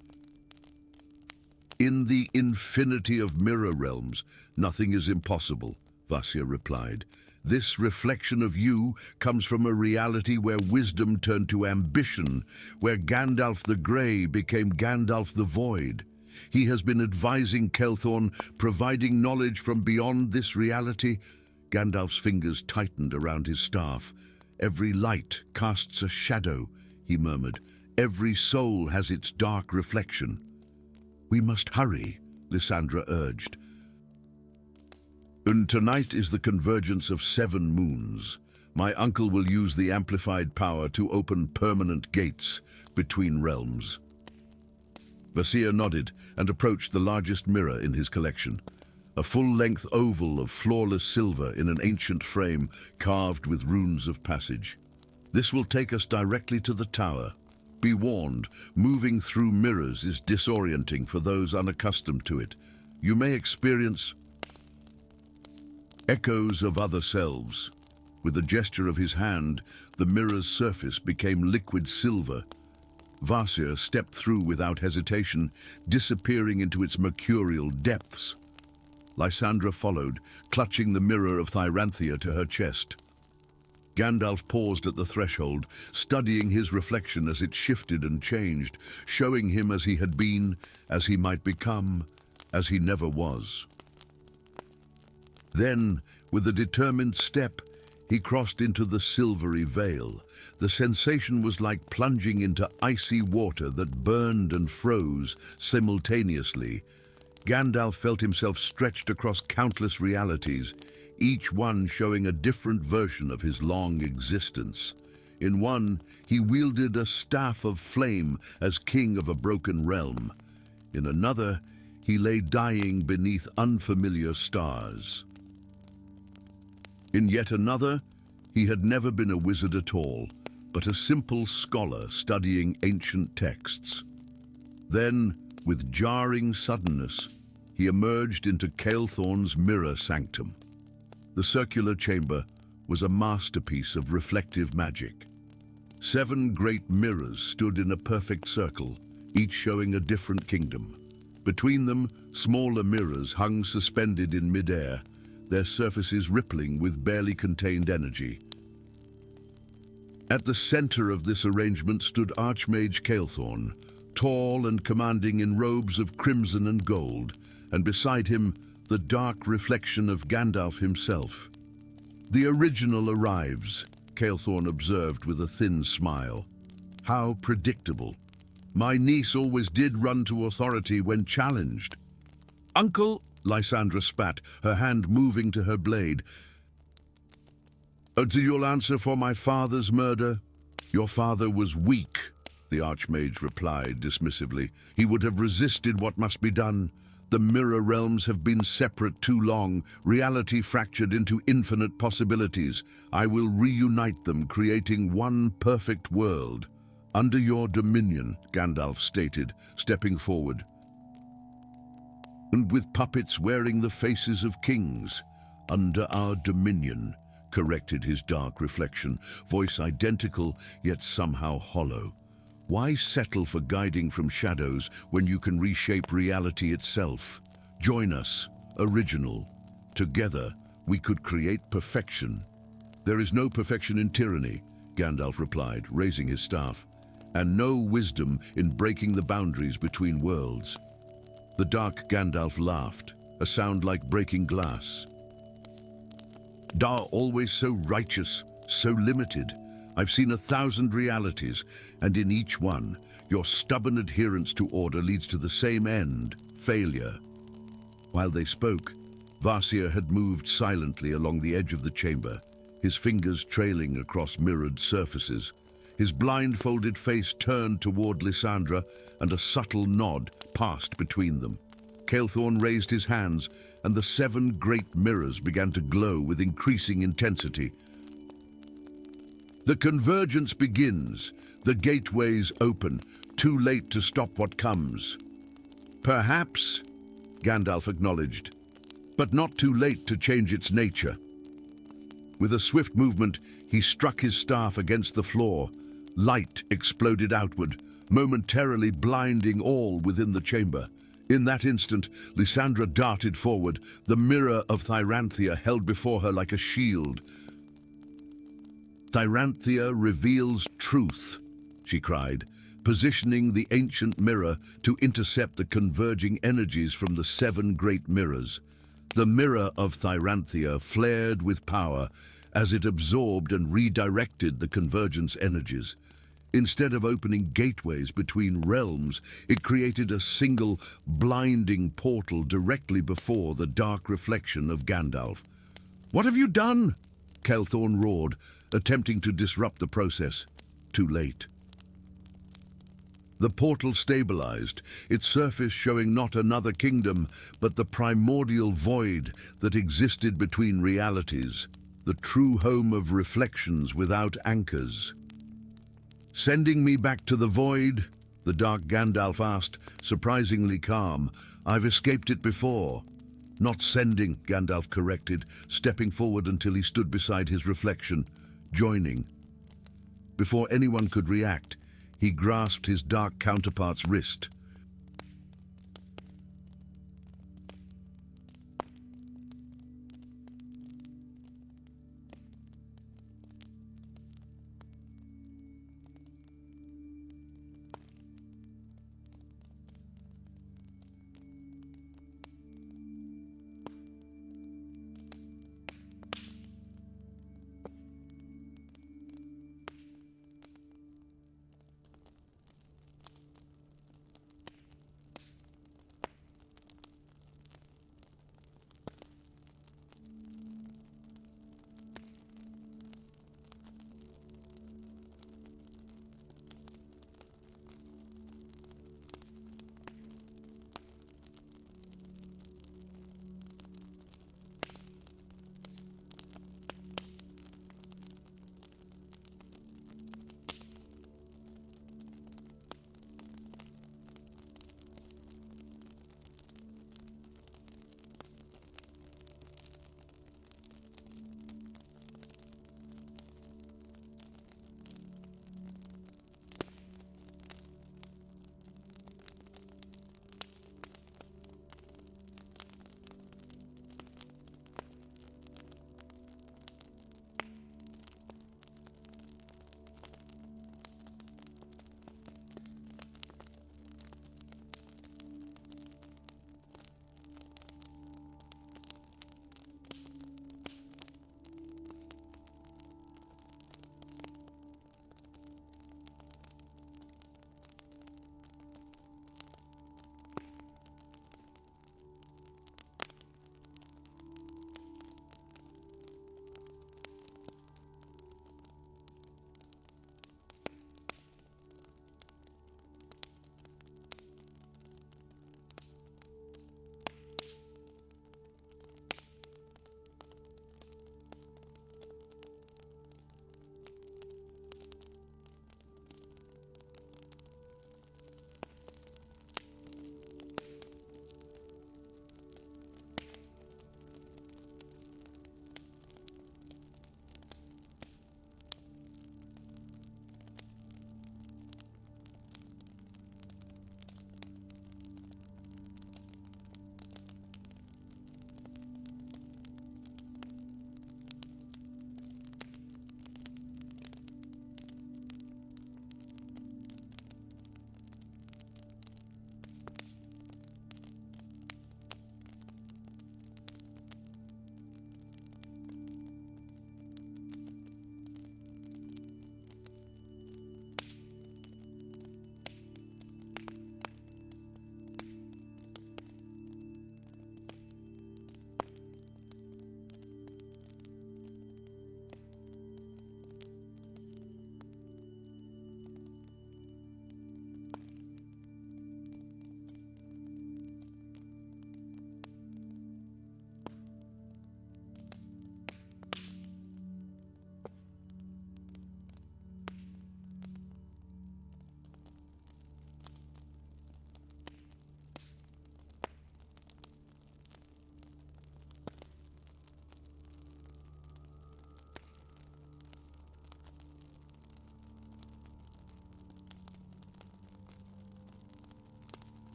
In the infinity of mirror realms, nothing is impossible, Kvasir replied. This reflection of you comes from a reality where wisdom turned to ambition, where Gandalf the Grey became Gandalf the Void. He has been advising Kael'thorn, providing knowledge from beyond this reality. Gandalf's fingers tightened around his staff. Every light casts a shadow, he murmured. Every soul has its dark reflection. We must hurry, Lysandra urged. And tonight is the convergence of 7 moons. My uncle will use the amplified power to open permanent gates between realms. Vasir nodded and approached the largest mirror in his collection, a full-length oval of flawless silver in an ancient frame carved with runes of passage. This will take us directly to the tower. Be warned, moving through mirrors is disorienting for those unaccustomed to it. You may experience echoes of other selves. With a gesture of his hand, the mirror's surface became liquid silver. Vasir stepped through without hesitation, disappearing into its mercurial depths. Lysandra followed, clutching the mirror of Thyranthia to her chest. Gandalf paused at the threshold, studying his reflection as it shifted and changed, showing him as he had been, as he might become, as he never was. Then, with a determined step, he crossed into the silvery veil. The sensation was like plunging into icy water that burned and froze simultaneously. Gandalf felt himself stretched across countless realities, each one showing a different version of his long existence. In one, he wielded a staff of flame as king of a broken realm. In another, he lay dying beneath unfamiliar stars. In yet another, he had never been a wizard at all, but a simple scholar studying ancient texts. Then, with jarring suddenness, he emerged into Kael'thorn's mirror sanctum. The circular chamber was a masterpiece of reflective magic. 7 great mirrors stood in a perfect circle, each showing a different kingdom. Between them, smaller mirrors hung suspended in midair, their surfaces rippling with barely contained energy. At the center of this arrangement stood Archmage Kael'thorn, tall and commanding in robes of crimson and gold, and beside him, the dark reflection of Gandalf himself. "The original arrives," Kael'thorn observed with a thin smile. "How predictable. My niece always did run to authority when challenged." "Uncle," Lysandra spat, her hand moving to her blade. "Do you'll answer for my father's murder?" "Your father was weak," the Archmage replied dismissively. "He would have resisted what must be done. The mirror realms have been separate too long, reality fractured into infinite possibilities. I will reunite them, creating one perfect world. Under your dominion," Gandalf stated, stepping forward. "And with puppets wearing the faces of kings. Under our dominion," corrected his dark reflection, voice identical yet somehow hollow. "Why settle for guiding from shadows when you can reshape reality itself? Join us, original. Together, we could create perfection." "There is no perfection in tyranny," Gandalf replied, raising his staff, "and no wisdom in breaking the boundaries between worlds." The dark Gandalf laughed, a sound like breaking glass. "Da, always so righteous, so limited. I've seen 1,000 realities, and in each one, your stubborn adherence to order leads to the same end, failure." While they spoke, Vasir had moved silently along the edge of the chamber, his fingers trailing across mirrored surfaces. His blindfolded face turned toward Lysandra, and a subtle nod passed between them. Kael'thorn raised his hands, and the 7 great mirrors began to glow with increasing intensity. "The convergence begins. The gateways open. Too late to stop what comes." "Perhaps," Gandalf acknowledged, "but not too late to change its nature." With a swift movement, he struck his staff against the floor. Light exploded outward, momentarily blinding all within the chamber. In that instant, Lysandra darted forward, the mirror of Thyranthia held before her like a shield. "Thyranthia reveals truth," she cried, positioning the ancient mirror to intercept the converging energies from the 7 great mirrors. The mirror of Thyranthia flared with power as it absorbed and redirected the convergence energies. Instead of opening gateways between realms, it created a single, blinding portal directly before the dark reflection of Gandalf. "What have you done?" Kael'thorn roared, attempting to disrupt the process. Too late. The portal stabilized, its surface showing not another kingdom, but the primordial void that existed between realities, the true home of reflections without anchors. "Sending me back to the void?" the dark Gandalf asked, surprisingly calm. "I've escaped it before." "Not sending," Gandalf corrected, stepping forward until he stood beside his reflection, joining. Before anyone could react, he grasped his dark counterpart's wrist.